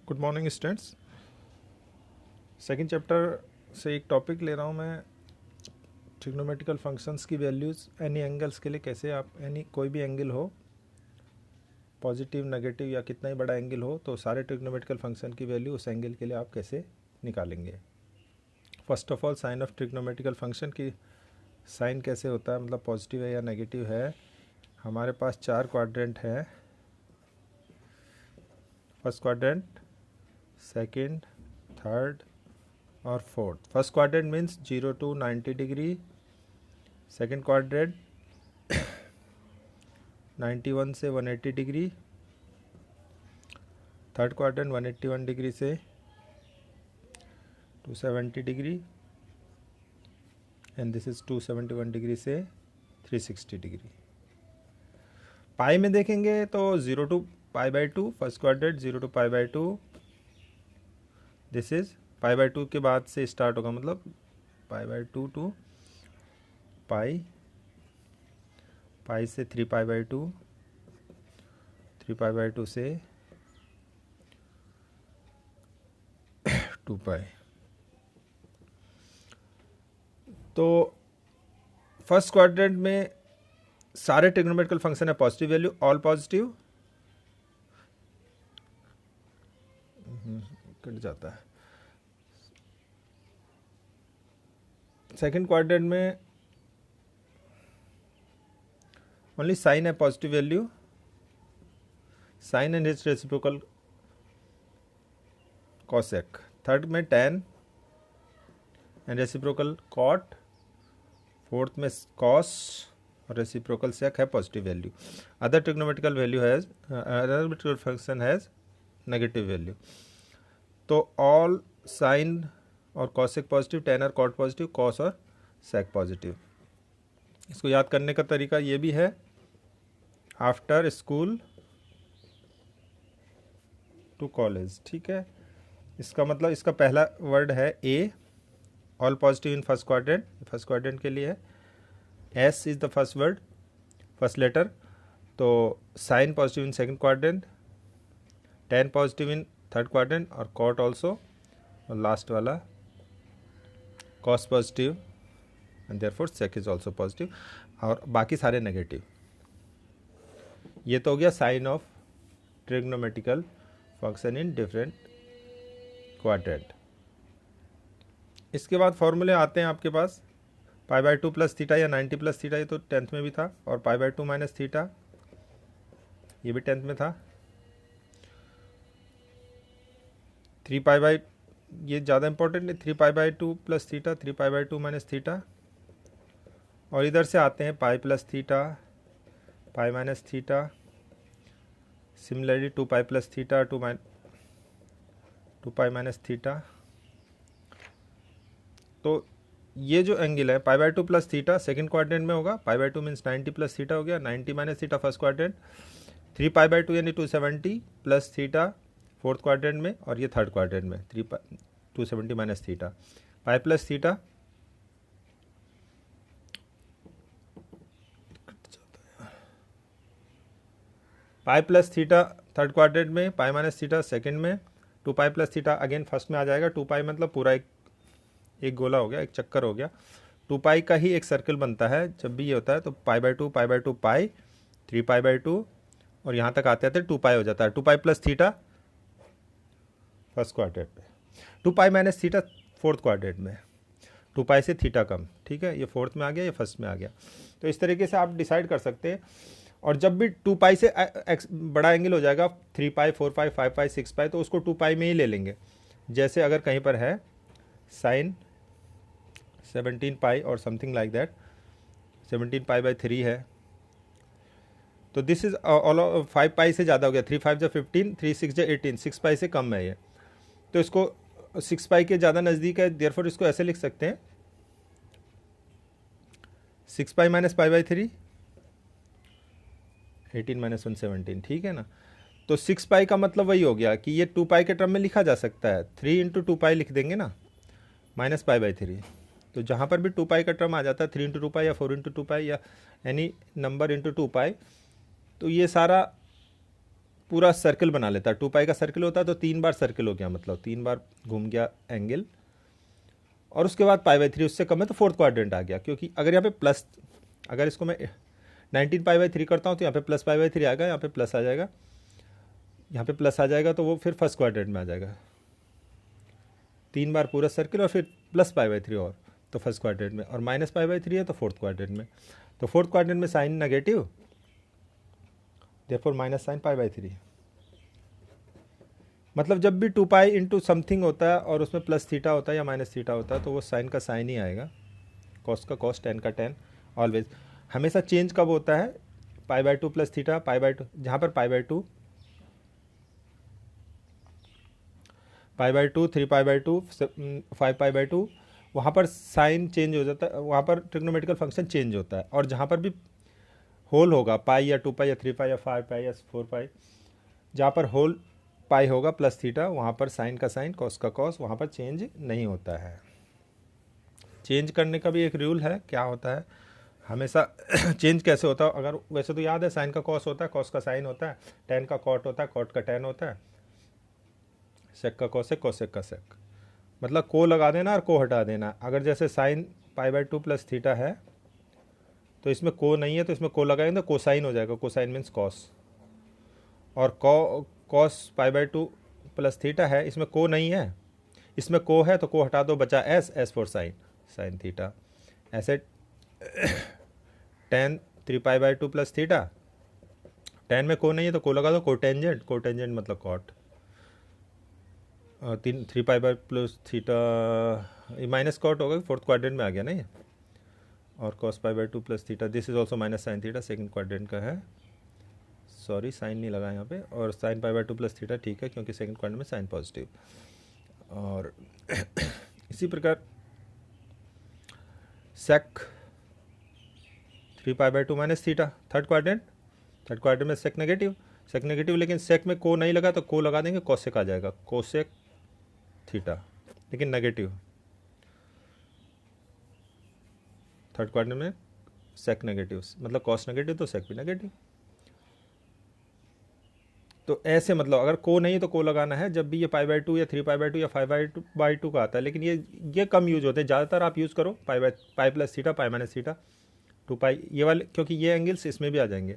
Good morning students. Second chapter से एक topic ले रहा हूँ मैं, ट्रिग्नोमेट्रिकल फंक्शंस की वैल्यूज़ एनी एंगल्स के लिए कैसे आप कोई भी एंगल हो, पॉजिटिव नेगेटिव या कितना ही बड़ा एंगल हो, तो सारे ट्रिग्नोमेट्रिकल फंक्शन की वैल्यू उस एंगल के लिए आप कैसे निकालेंगे। First of all sine of trigonometrical function की साइन कैसे होता है, मतलब पॉजिटिव है या नेगेटिव है। हमारे पास 4 क्वाड्रेंट हैं, फर्स्ट क्वाड्रेंट, सेकंड, थर्ड और fourth. First quadrant means 0 to 90 degree, second quadrant 91 से 180 डिग्री, थर्ड क्वाड्रेंट 181 डिग्री से 270 degree and this is 271 degree से 360 डिग्री। पाई में देखेंगे तो 0 to π/2, first quadrant 0 to π/2, this is π/2 के बाद से स्टार्ट होगा, मतलब π/2 टू पाई, पाई से 3π/2, 3π/2 से 2π। तो फर्स्ट क्वाड्रेंट में सारे ट्रिग्नोमेट्रिकल फंक्शन है positive value, all positive, cut जाता है। सेकंड क्वाड्रेंट में ओनली साइन है positive value, sine and its reciprocal cosec. Third में tan and reciprocal cot, fourth में कॉस और रेसिप्रोकल सेक है positive value. Other trigonometrical value has, other trigonometrical function has negative value. तो all sine और cosec positive, tan और cot positive, cos और sec positive. इसको याद करने का तरीका ये भी है, आफ्टर स्कूल टू कॉलेज, ठीक है। इसका मतलब इसका पहला वर्ड है A, all positive in first quadrant, first quadrant के लिए है। S is the first word, first letter. तो sine positive in second quadrant, tan positive in third quadrant और कॉट ऑल्सो, और लास्ट वाला cos positive and therefore sec is also positive, और बाकी सारे नेगेटिव। ये तो हो गया sine of trigonometrical function in different quadrant. इसके बाद फॉर्मूले आते हैं आपके पास, π/2 प्लस थीटा या 90 प्लस थीटा, ये तो 10th में भी था, और π/2 माइनस थीटा ये भी 10th में था। 3π/, ये ज़्यादा इंपॉर्टेंट है, 3π/2 प्लस थीटा, 3π/2 माइनस थीटा, और इधर से आते हैं pi plus theta, pi minus theta, similarly 2π plus theta, 2π minus theta. तो ये जो एंगल है π/2 प्लस थीटा सेकेंड क्वाड्रेंट में होगा, π/2 मीन्स 90 प्लस थीटा हो गया, 90 माइनस थीटा फर्स्ट क्वाड्रेंट, 3π/2 यानी 270 प्लस थीटा फोर्थ क्वाड्रेंट में, और ये थर्ड क्वाड्रेंट में 270 माइनस थीटा, पाई प्लस थीटा, पाई प्लस थीटा थर्ड क्वाड्रेंट में, पाई माइनस थीटा सेकेंड में, 2π प्लस थीटा अगेन फर्स्ट में आ जाएगा। 2π मतलब पूरा एक गोला हो गया, एक चक्कर हो गया। 2π का ही एक सर्कल बनता है जब भी ये होता है, तो π/2 π/2 पाई, 3π/2, और यहाँ तक आते आते 2π हो जाता है। 2π प्लस थीटा फर्स्ट क्वाड्रेंट में, 2π माइनस थीटा फोर्थ क्वाड्रेंट में, 2π से थीटा कम, ठीक है। ये फोर्थ में आ गया, ये फर्स्ट में आ गया। तो इस तरीके से आप डिसाइड कर सकते हैं। और जब भी 2π से बड़ा एंगल हो जाएगा, 3π 4π 5π 6π, तो उसको 2π में ही ले लेंगे। जैसे अगर कहीं पर है साइन 17π और समथिंग लाइक दैट, 17π/3 है, तो दिस इज ऑल 5π से ज़्यादा हो गया, 3 5 15, 3 6 18, 6π से कम है ये, तो इसको 6π के ज़्यादा नज़दीक है, देयरफॉर इसको ऐसे लिख सकते हैं 6π माइनस π/3, 18 माइनस 117, ठीक है ना। तो 6π का मतलब वही हो गया कि ये 2π के टर्म में लिखा जा सकता है, 3 इंटू 2π लिख देंगे ना, माइनस π/3। तो जहाँ पर भी 2π का टर्म आ जाता है, 3 इंटू 2π या 4 इंटू 2π या एनी नंबर इंटू 2π, तो ये सारा पूरा सर्कल बना लेता है। 2 पाई का सर्कल होता है तो 3 बार सर्कल हो गया, मतलब 3 बार घूम गया एंगल, और उसके बाद π/3 उससे कम है तो फोर्थ क्वाड्रेंट आ गया। क्योंकि अगर यहाँ पे प्लस, अगर इसको मैं 19 π/3 करता हूँ तो यहाँ पे प्लस π/3 आएगा, यहाँ पे प्लस आ जाएगा, यहाँ पे प्लस आ जाएगा, तो वो फिर फर्स्ट क्वाड्रेंट में आ जाएगा। 3 बार पूरा सर्कल और फिर प्लस π/3 और, तो फर्स्ट क्वाड्रेंट में, और माइनस π/3 है तो फोर्थ क्वाड्रेंट में। तो फोर्थ क्वाड्रेंट में sine negative, therefore minus sine π/3। मतलब जब भी 2 पाई इंटू समथिंग होता है और उसमें प्लस थीटा होता है या माइनस थीटा होता है तो वो साइन का साइन ही आएगा, कॉस का कॉस, टेन का टेन, ऑलवेज। हमेशा चेंज कब होता है, π/2 प्लस थीटा, π/2, जहाँ पर π/2, 3π/2, 5π/2, वहाँ पर साइन चेंज हो जाता है, वहाँ पर ट्रिग्नोमेट्रिकल फंक्शन चेंज होता है। और जहाँ पर भी होल होगा, पाई या 2 पाई या 3 पाई या 5 पाई या 4 पाई, जहाँ पर होल पाई होगा प्लस थीटा, वहाँ पर साइन का साइन, कॉस का कॉस, वहाँ पर चेंज नहीं होता है। चेंज करने का भी एक रूल है, क्या होता है हमेशा चेंज कैसे होता है, अगर वैसे तो याद है साइन का कॉस होता है, कॉस का साइन होता है, टेन का कॉट होता है, कॉट का टेन होता है, सेक का कॉसेक, कॉसेक का सेक, मतलब को लगा देना और को हटा देना। अगर जैसे साइन π/2 प्लस थीटा है तो इसमें को नहीं है तो इसमें को लगाएंगे तो कोसाइन हो जाएगा, कोसाइन मीन्स कॉस। और कॉस π/2 प्लस थीटा है, इसमें को नहीं है, इसमें को है तो को हटा दो, बचा S, S for sine, sine theta. ऐसे टेन 3π/2 प्लस थीटा, टेन में को नहीं है तो को लगा दो, कोटेंजेंट, कोटेंजेंट मतलब कॉट। 3π प्लस थीटा, ये माइनस कॉट होगा, फोर्थ क्वाड्रेंट में आ गया ना ये। और cos π/2 plus theta, this is also minus sine theta, second quadrant का है, सॉरी साइन नहीं लगा यहाँ पे। और साइन π/2 प्लस थीटा ठीक है क्योंकि सेकंड क्वाड्रेंट में साइन पॉजिटिव। और इसी प्रकार सेक 3π/2 माइनस थीटा, थर्ड क्वाड्रेंट में सेक नेगेटिव, लेकिन सेक में को नहीं लगा तो को लगा देंगे, कोसेक आ जाएगा, कोसेक थीटा, लेकिन नेगेटिव। थर्ड क्वाड्रेंट में सेक नेगेटिव, मतलब कॉस नेगेटिव तो सेक भी नेगेटिव। तो ऐसे मतलब अगर को नहीं तो को लगाना है जब भी ये π/2 या 3π/2 या 5/2 का आता है, लेकिन ये कम यूज होते हैं। ज़्यादातर आप यूज़ करो पाई plus theta, pi minus theta, 2 पाई, ये वाले, क्योंकि ये एंगल्स इसमें भी आ जाएंगे।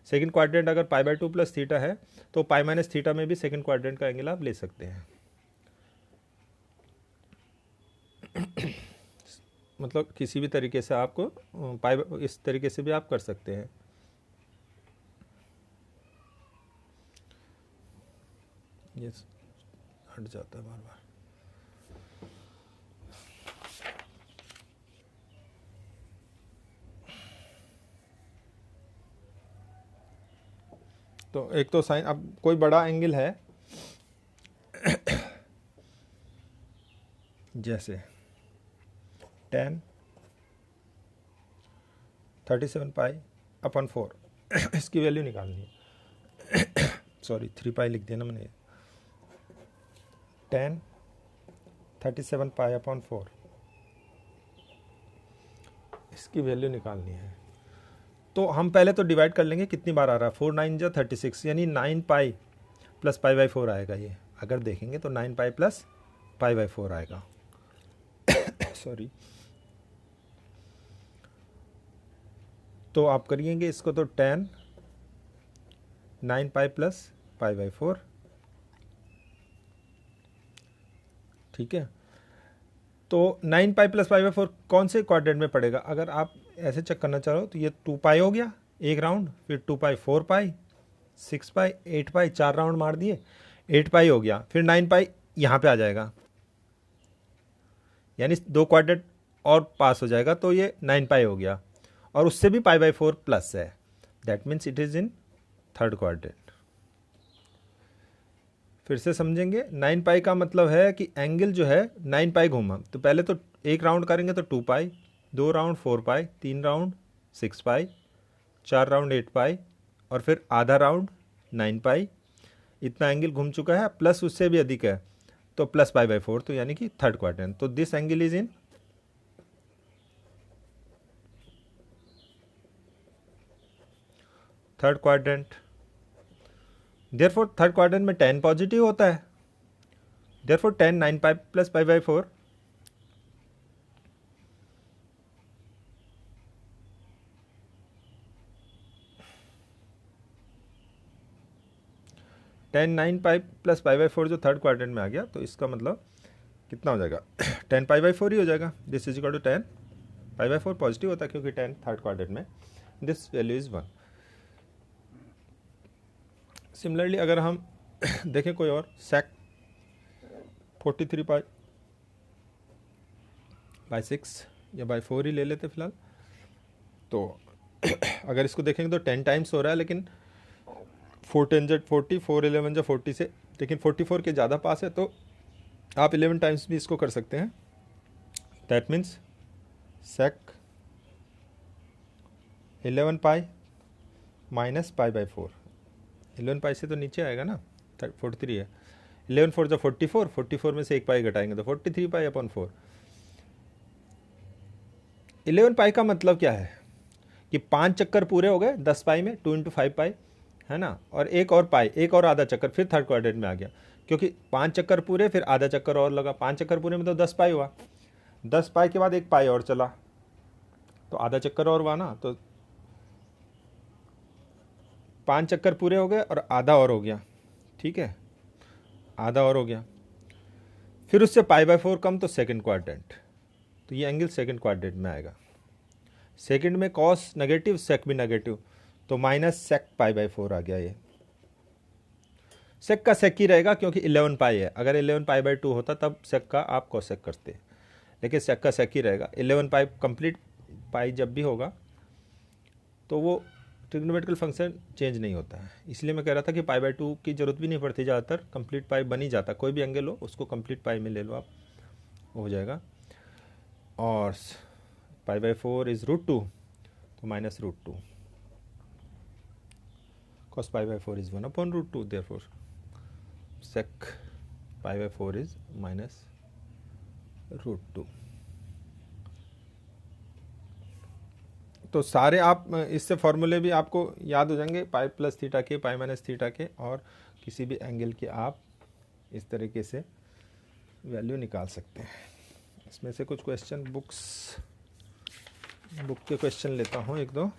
सेकंड क्वाड्रेंट अगर π/2 प्लस थीटा है तो पाई माइनस थीटा में भी सेकंड क्वाड्रेंट का एंगल आप ले सकते हैं। मतलब किसी भी तरीके से आपको पाई, इस तरीके से भी आप कर सकते हैं। ये हट जाता है बार बार। तो एक तो साइन, अब कोई बड़ा एंगल है जैसे tan 37π/4 इसकी वैल्यू निकालनी है सॉरी 3 पाई लिख देना मैंने, tan 37π/4 इसकी वैल्यू निकालनी है। तो हम पहले तो डिवाइड कर लेंगे, कितनी बार आ रहा है, 4 9 जा 36, यानी 9 पाई प्लस π/4 आएगा ये। अगर देखेंगे तो 9 पाई प्लस π/4 आएगा सॉरी। तो आप करिएंगे इसको, तो tan 9 पाई प्लस π/4, ठीक है। तो 9 पाई प्लस π/4 कौन से क्वाड्रेंट में पड़ेगा, अगर आप ऐसे चेक करना चाहो तो ये 2 पाई हो गया एक राउंड, फिर 2 पाई 4 पाई 6 पाई 8 पाई, 4 राउंड मार दिए, 8 पाई हो गया, फिर 9 पाई यहाँ पे आ जाएगा, यानी 2 क्वाड्रेंट और पास हो जाएगा, तो ये 9 पाई हो गया, और उससे भी π/4 प्लस है, that means it is in third quadrant. फिर से समझेंगे, 9 पाई का मतलब है कि एंगल जो है 9 पाई घूमा, तो पहले तो एक राउंड करेंगे तो 2 पाई, 2 राउंड 4 पाई, 3 राउंड 6 पाई, 4 राउंड 8 पाई, और फिर आधा राउंड 9 पाई। इतना एंगल घूम चुका है, प्लस उससे भी अधिक है तो प्लस π/4, तो यानी कि थर्ड क्वाड्रेंट। तो this angle is in third quadrant. Therefore third quadrant में tan पॉजिटिव होता है, therefore tan 9 pi plus pi by 4 tan 9 pi plus pi by 4 जो थर्ड क्वाड्रेंट में आ गया, तो इसका मतलब कितना हो जाएगा tan पाई बाई 4 ही हो जाएगा। This is equal to tan pi by 4 positive होता है क्योंकि tan थर्ड क्वाड्रेंट में, दिस वैल्यू इज 1। सिमिलरली अगर हम देखें कोई और sec 43 पाई बाई 6 या बाई 4 ही ले लेते फिलहाल, तो अगर इसको देखेंगे तो 10 टाइम्स हो रहा है, लेकिन 4 10 जेड 40, 4 11 जो 40 से, लेकिन 44 के ज़्यादा पास है, तो आप 11 टाइम्स भी इसको कर सकते हैं। That means sec 11 pi minus pi by 4, 11 पाई से तो नीचे आएगा ना, 43 है, 11 4 जो 44, 44 में से एक पाई घटाएंगे तो 43 पाई अपॉन 4। 11 पाई का मतलब क्या है कि 5 चक्कर पूरे हो गए 10 पाई में, 2 इंटू 5 पाई है ना, और एक और पाई, एक और आधा चक्कर फिर थर्ड क्वाड्रेंट में आ गया, क्योंकि 5 चक्कर पूरे फिर आधा चक्कर और लगा, 5 चक्कर पूरे में तो 10 पाई हुआ, 10 पाई के बाद एक पाई और चला तो आधा चक्कर और हुआ ना, तो 5 चक्कर पूरे हो गए और आधा और हो गया, ठीक है, आधा और हो गया, फिर उससे पाई बाई 4 कम तो सेकंड क्वाड्रेंट, तो ये एंगल सेकंड क्वाड्रेंट में आएगा। सेकंड में कॉस नेगेटिव, सेक भी नेगेटिव, तो माइनस सेक पाई बाई 4 आ गया। ये सेक का सेक ही रहेगा क्योंकि 11 पाई है, अगर 11 पाई बाई 2 होता तब सेक का आप कॉसेक करते, लेकिन सेक का सेक ही रहेगा। 11 पाई कंप्लीट पाई जब भी होगा तो वो ट्रिग्नोमेट्रिकल फंक्शन चेंज नहीं होता है, इसलिए मैं कह रहा था कि पाई बाई 2 की जरूरत भी नहीं पड़ती, ज़्यादातर कंप्लीट पाई बन ही जाता, कोई भी एंगल हो उसको कंप्लीट पाई में ले लो आप, हो जाएगा। और पाई बाई 4 इज √2, तो minus √2, cos pi by 4 is 1 upon √2, therefore sec pi by 4 is minus √2। तो सारे आप इससे फॉर्मूले भी आपको याद हो जाएंगे, पाई प्लस थीटा के, पाई माइनस थीटा के, और किसी भी एंगल के आप इस तरीके से वैल्यू निकाल सकते हैं। इसमें से कुछ क्वेश्चन बुक के क्वेश्चन लेता हूँ, एक दो।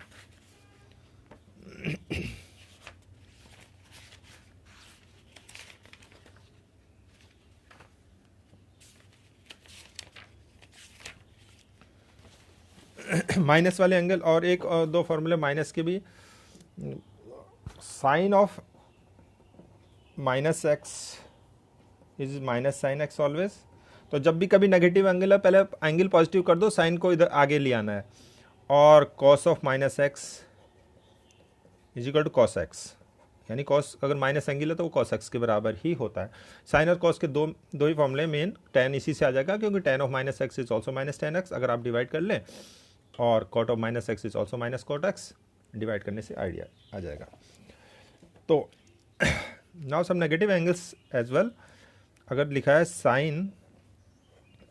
माइनस वाले एंगल और एक और दो फॉर्मूले माइनस के भी, sine of minus x is minus sine x always, तो जब भी कभी नेगेटिव एंगल है पहले एंगल पॉजिटिव कर दो, साइन को इधर आगे ले आना है, और cos of minus x is equal to cos x, यानी कॉस अगर माइनस एंगल है तो वो कॉस एक्स के बराबर ही होता है। साइन और कॉस के दो ही फॉर्मूले, मेन टेन इसी से आ जाएगा क्योंकि tan of minus x is also minus tan x, अगर आप डिवाइड कर लें, और cot of minus x is also minus cot x, divide करने से आइडिया आ जाएगा। तो now some negative angles as well, अगर लिखा है साइन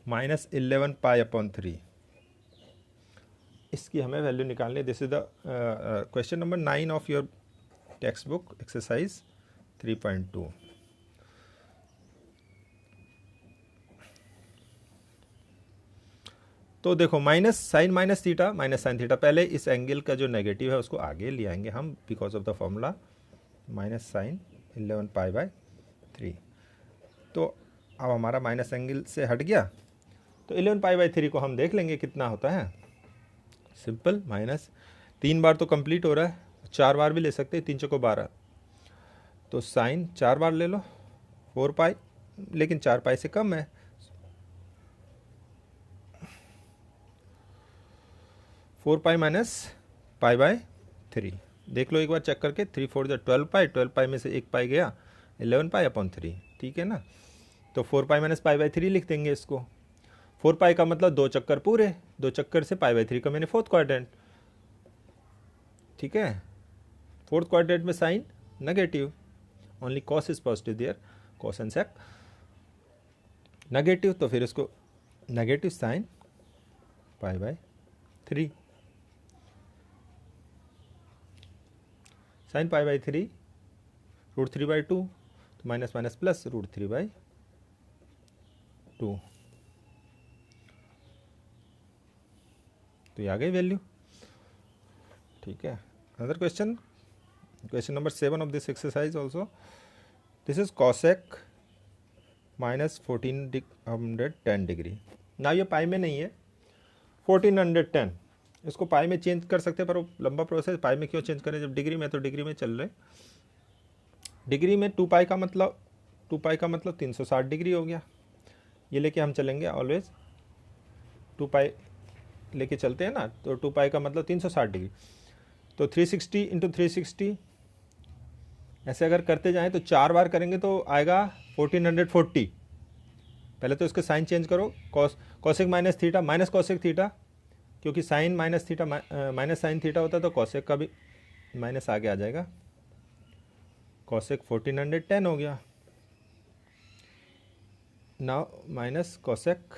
माइनस 11 पाई अपॉन 3, इसकी हमें वैल्यू निकालनी है। This is the question number 9 of your textbook exercise 3.2। तो देखो minus sine minus theta minus sine theta, पहले इस एंगल का जो नेगेटिव है उसको आगे ले आएंगे हम because of the formula minus sine 11 pi by 3। तो अब हमारा माइनस एंगल से हट गया, तो 11 पाई बाई 3 को हम देख लेंगे कितना होता है। सिंपल, माइनस 3 बार तो कंप्लीट हो रहा है, 4 बार भी ले सकते हैं, 3 चौको 12, तो साइन 4 बार ले लो 4 पाई, लेकिन 4 पाई से कम है, 4 पाई माइनस पाई बाई 3, देख लो एक बार चेक करके, 3 4 12 पाई, 12 पाई में से एक पाई गया, 11 पाई अपॉन 3, ठीक है ना। तो 4 पाई माइनस पाई बाई 3 लिख देंगे इसको। 4 पाई का मतलब 2 चक्कर पूरे, 2 चक्कर से पाई बाई 3 का मैंने फोर्थ क्वाड्रेंट, ठीक है। फोर्थ क्वाड्रेंट में sine negative, only cos is positive there, cos and sec negative, तो फिर इसको negative sine pi by 3, sine pi by 3 √3/2, तो माइनस माइनस प्लस √3/2। तो ये आ गई वैल्यू। ठीक है, another question, question number 7 of this exercise also. This is cosec minus 1410 degree. ना ये पाई में नहीं है, 1410, इसको पाई में चेंज कर सकते हैं, पर वो लंबा प्रोसेस, पाई में क्यों चेंज करें जब डिग्री में, तो डिग्री में चल रहे। डिग्री में 2 पाई का मतलब 360 डिग्री हो गया। ये लेके हम चलेंगे ऑलवेज, 2 पाई लेके चलते हैं ना, तो 2 पाई का मतलब 360 डिग्री। तो 360 इंटू 360 ऐसे अगर करते जाएं तो 4 बार करेंगे तो आएगा 1440। पहले तो इसके साइन चेंज करो, cosec minus theta minus cosec theta, क्योंकि sine minus theta minus sine theta होता है, तो कॉसेक का भी माइनस आगे आ जाएगा। कॉसेक 1410 हो गया। नाउ माइनस कॉसेक,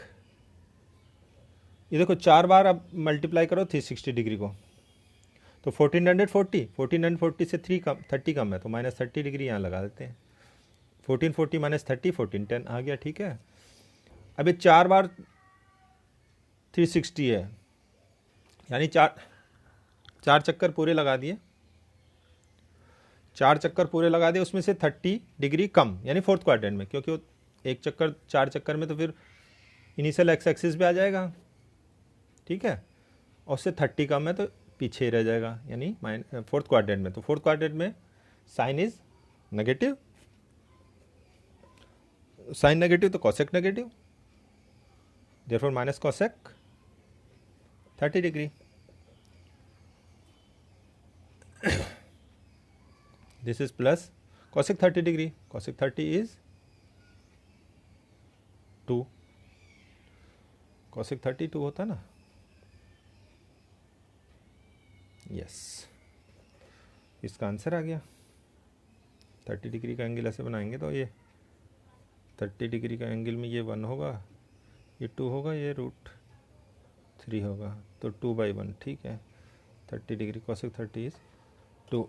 ये देखो 4 बार अब मल्टीप्लाई करो 360 डिग्री को, तो 1440 से 30 कम है, तो माइनस 30 डिग्री यहाँ लगा देते हैं। 1440 माइनस 30 1410 आ गया। ठीक है, अभी 4 बार 360 है, यानी चार चक्कर पूरे लगा दिए, 4 चक्कर पूरे लगा दिए, उसमें से 30 डिग्री कम, यानी फोर्थ क्वाड्रेंट में, क्योंकि वो एक चक्कर 4 चक्कर में तो फिर इनिशियल एक्स एक्सिस पे आ जाएगा। ठीक है, और उससे 30 कम है तो पीछे रह जाएगा, यानी फोर्थ क्वाड्रेंट में। तो फोर्थ क्वाड्रेंट में sine is negative, sine negative तो cosec negative, therefore minus cosec 30 degree. This is plus cosec 30 degree, cosec 30 is 2, cosec 32 होता ना। यस, इसका आंसर आ गया। 30 डिग्री का एंगल ऐसे बनाएंगे तो ये 30 डिग्री का एंगल में ये 1 होगा, ये 2 होगा, ये √3 होगा, तो 2/1। ठीक है, 30 डिग्री कॉसेक 30 इज 2।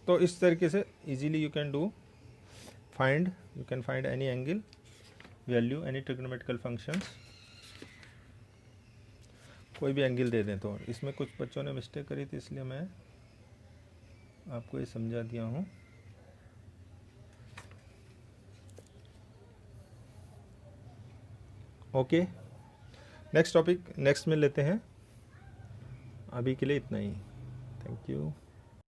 तो इस तरीके से easily you can find any angle value, any trigonometrical functions, कोई भी एंगल दे दें। तो इसमें कुछ बच्चों ने मिस्टेक करी थी, इसलिए मैं आपको ये समझा दिया हूँ। ओके, नेक्स्ट टॉपिक नेक्स्ट में लेते हैं, अभी के लिए इतना ही। Thank you.